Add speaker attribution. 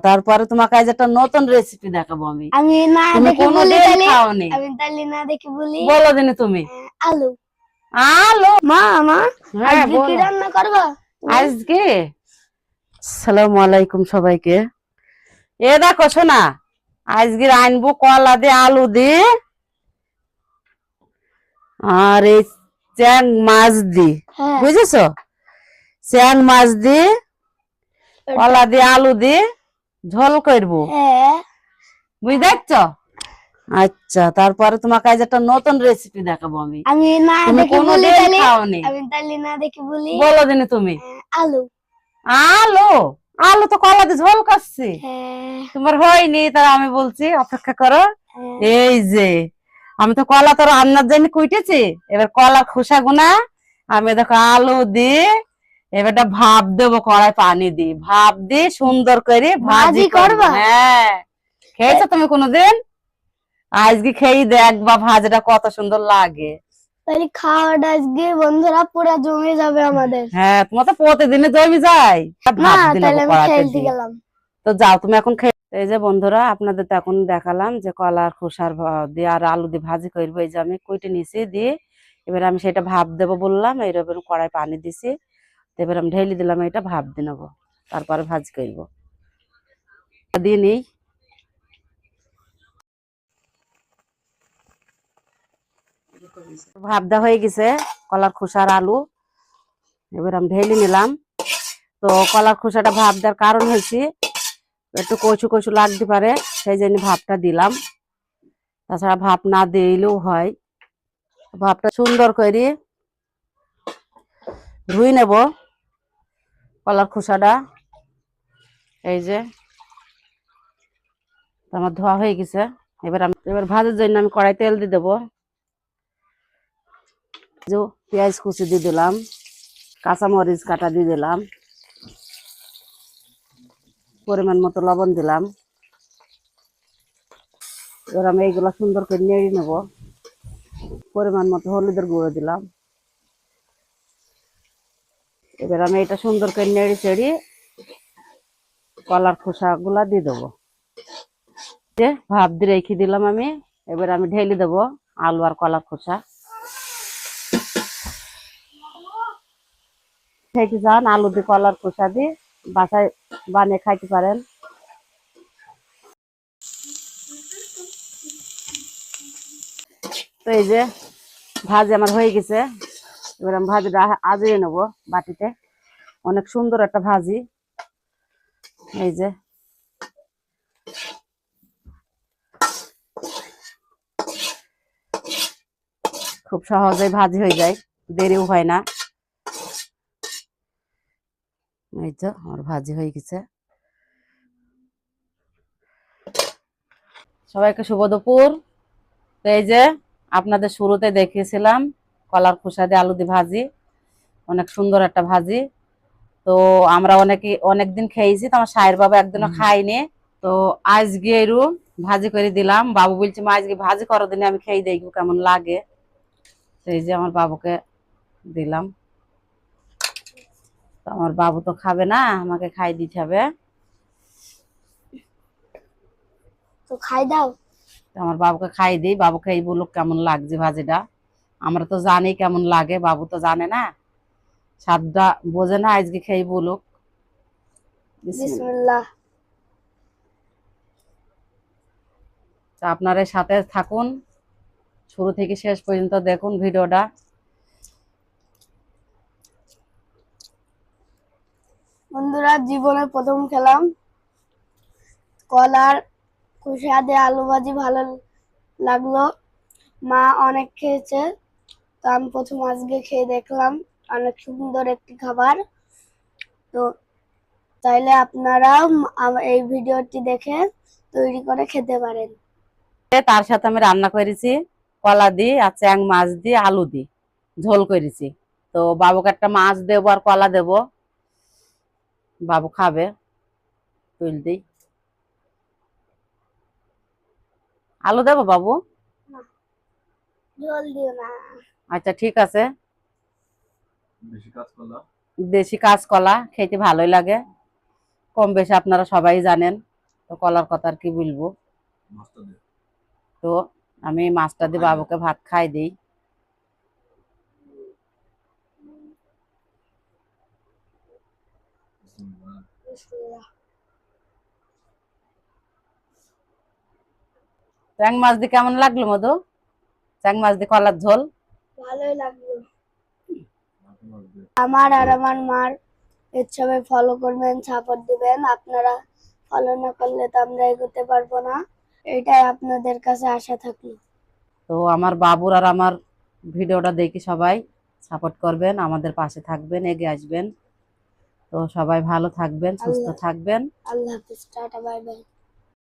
Speaker 1: তারপরে তোমাকে আজ একটা নতুন রেসিপি দেখাবো আমি।
Speaker 2: আমি না
Speaker 1: তুমি
Speaker 2: দেখে বলি
Speaker 1: কোনোদিন
Speaker 2: তাহলে
Speaker 1: খাওনি।
Speaker 2: আমি তাহলে না দেখে বলি।
Speaker 1: বলো দিনে তুমি।
Speaker 2: আলু।
Speaker 1: আলু?
Speaker 2: মা
Speaker 1: হ্যাঁ
Speaker 2: আজকে কি
Speaker 1: বলো।
Speaker 2: রান্না করবা?
Speaker 1: আজকে আসসালামু আলাইকুম সবাইকে। এ দেখো শোনা, আজকে আনবো কলা দিয়ে আলু দিয়ে আর এই চ্যাং মাছ দি,
Speaker 2: হ্যাঁ
Speaker 1: বুঝেছো? চ্যাং মাছ দিয়ে কলা দিয়ে আলু দিয়ে ঝোল করবো,
Speaker 2: হ্যাঁ
Speaker 1: বুঝতে পারছো? আচ্ছা, তারপরে তোমাকে আজ একটা নতুন রেসিপি দেখাবো আমি।
Speaker 2: আমি না
Speaker 1: তুমি
Speaker 2: দেখে বলি
Speaker 1: কোনোদিন
Speaker 2: তাহলে
Speaker 1: খাওনি।
Speaker 2: আমি তাহলে না দেখে বলি।
Speaker 1: বলো দিনে তুমি।
Speaker 2: আলু।
Speaker 1: আলু? আলু তো কলা দিয়ে ঝোল করছি,
Speaker 2: হ্যাঁ
Speaker 1: তোমার হয়নি, তাই আমি বলছি অপেক্ষা করো।
Speaker 2: হ্যাঁ।
Speaker 1: এই যে আমি তো কলা তো রান্নার জন্য কুইটেছি, এবার কলার খোসা গুনা আমি দেখো আলু দিয়ে এবার একটা ভাপ দেবো, কড়াই পানি দিয়ে ভাপ দিয়ে সুন্দর করে ভাজি করবো।
Speaker 2: করবা?
Speaker 1: হ্যাঁ, খেয়েছো তুমি কোনোদিন? আজকে খেয়ে দেখবা ভাজিটা কত সুন্দর লাগে।
Speaker 2: তাহলে খাওয়াটা আজকে বন্ধুরা পুরো জমে যাবে আমাদের।
Speaker 1: হ্যাঁ, তোমার তো প্রতিদিনে জমি যায়।
Speaker 2: না
Speaker 1: ভাপ দিয়ে
Speaker 2: তাহলে
Speaker 1: নেবো
Speaker 2: আমি
Speaker 1: কড়াইতে
Speaker 2: খেলতে
Speaker 1: দিয়ে।
Speaker 2: গেলাম।
Speaker 1: তো যাও তুমি এখন খেয়ে। এই যে বন্ধুরা, আপনাদের তো এখন দেখালাম যে কলার খোসার দিয়ে আর আলু দিয়ে ভাজি করবো। এই যে আমি কুইটে নিছি দিয়ে এবার আমি সেটা ভাপ দেবো বললাম, এইরকম কড়াই পানি দিছি, এবার আমি ঢেলে দিলাম, এটা ভাপ দিয়ে নেবো, তারপরে ভাজি করবো। দিয়ে নিই। ভাপ দেওয়া হয়ে গেছে কলার খোসার আলু, এবার আমি ঢেলে নিলাম। তো কলার খোসাটা ভাপ দেওয়ার কারণ হয়েছে একটু কচু কচু লাগতে পারে, সেই জন্য ভাপটা দিলাম। তাছাড়া ভাপ না দিলেও হয়। ভাপটা সুন্দর করে ধুই নেব কলার খোসাটা। এই যে আমার ধোয়া হয়ে গেছে। এবার ভাজার জন্য আমি কড়াই তেল দিয়ে দেবো। পেঁয়াজ কুচি দিয়ে দিলাম, কাঁচামরিচ কাটা দিয়ে দিলাম, পরিমাণ মতো লবণ দিলাম। এবার আমি এইগুলা সুন্দর করে নেড়ে নেব। পরিমাণ মতো হলুদের গুঁড়ো দিলাম। এবার আমি এটা সুন্দর করে নেড়ে চেড়ে কলার খোসা গুলা দিয়ে দেবো। ভাপ দিয়ে রেখে দিলাম আমি। এবার আমি ঢেলে দেবো আলু আর কলার খোসা। খেতে চান আলু দিয়ে কলার খোসা দিয়ে বাসায় বানিয়ে খাইতে পারেন। তো এই যে ভাজি আমার হয়ে গেছে, এবার আমি ভাজিটা আজিয়ে নেবো বাটিতে। অনেক সুন্দর একটা ভাজি। এই যে খুব সহজেই ভাজি হয়ে যায়, দেরিও হয় না। এই তো আমার ভাজি হয়ে গেছে। সবাইকে শুভ দুপুর। তো এই যে আপনাদের শুরুতে দেখিয়েছিলাম কলার খোসা দিয়ে আলু দিয়ে ভাজি, অনেক সুন্দর একটা ভাজি। তো আমরা অনেকদিন খেয়েছি, তো আমার সায়ের বাবা একদিনও খাইনি। তো আজকে এরু ভাজি করে দিলাম। বাবু বলছে মা আজকে ভাজি করো দিনে, আমি খেয়ে দেখবো কেমন লাগে। তো এই যে আমার বাবুকে দিলাম। তো আমার বাবু তো খাবে না, আমাকে খাই দিতে হবে।
Speaker 2: তো খাই দাও।
Speaker 1: আমার বাবুকে খাই দিই, বাবু খেয়ে বলুক কেমন লাগছে ভাজিটা। আমরা তো জানি কেমন লাগে, বাবু তো জানে না, স্বাদটা বোঝে না, আজকে খেয়ে বলুক।
Speaker 2: বিসমিল্লাহ।
Speaker 1: আপনারা সাথে থাকুন, শুরু থেকে শেষ পর্যন্ত দেখুন ভিডিওটা।
Speaker 2: বন্ধুরা জীবনে প্রথম খেলাম কলার খোসা দিয়ে আলু ভাজি, ভালো লাগলো। মা অনেক খেয়েছে, তো আমি প্রথম আজকে খেয়ে দেখলাম, অনেক সুন্দর একটি খাবার। তো চাইলে আপনারাও এই ভিডিওটি দেখে তৈরি করে খেতে পারেন।
Speaker 1: তার সাথে আমি রান্না করেছি কলা দিয়ে আর চ্যাং মাছ দিয়ে আলু দিয়ে ঝোল করেছি। তো বাবুকে একটা মাছ দেবো আর কলা দেবো, বাবু খাবে। তুল দিই, আলু দেবো বাবু?
Speaker 2: ঝোল দিও না।
Speaker 1: আচ্ছা ঠিক আছে। দেশি কাঁচকলা খেতে ভালোই লাগে, কম বেশি আপনারা সবাই জানেন। তো কলার কথা আর কি বলবো। তো আমি মাছটা দিয়ে বাবুকে ভাত খাই দিই। চ্যাং মাছ দিয়ে কেমন লাগলো মধু? চ্যাং মাছ দিয়ে কলার ঝোল
Speaker 2: ভালোই লাগলো। আমার আর আমার মার ইচ্ছাবে ফলো করবেন, সাপোর্ট দিবেন। আপনারা ফলো না করলে তো আমরা এগোতে পারবো না, এটাই আপনাদের কাছে আশা থাকলো।
Speaker 1: তো আমার বাবুর আর আমার ভিডিওটা দেখি সবাই সাপোর্ট করবেন, আমাদের পাশে থাকবেন, এগিয়ে আসবেন। তো সবাই ভালো থাকবেন, সুস্থ থাকবেন।
Speaker 2: আল্লাহ হাফিজ, টাটা, বাই বাই।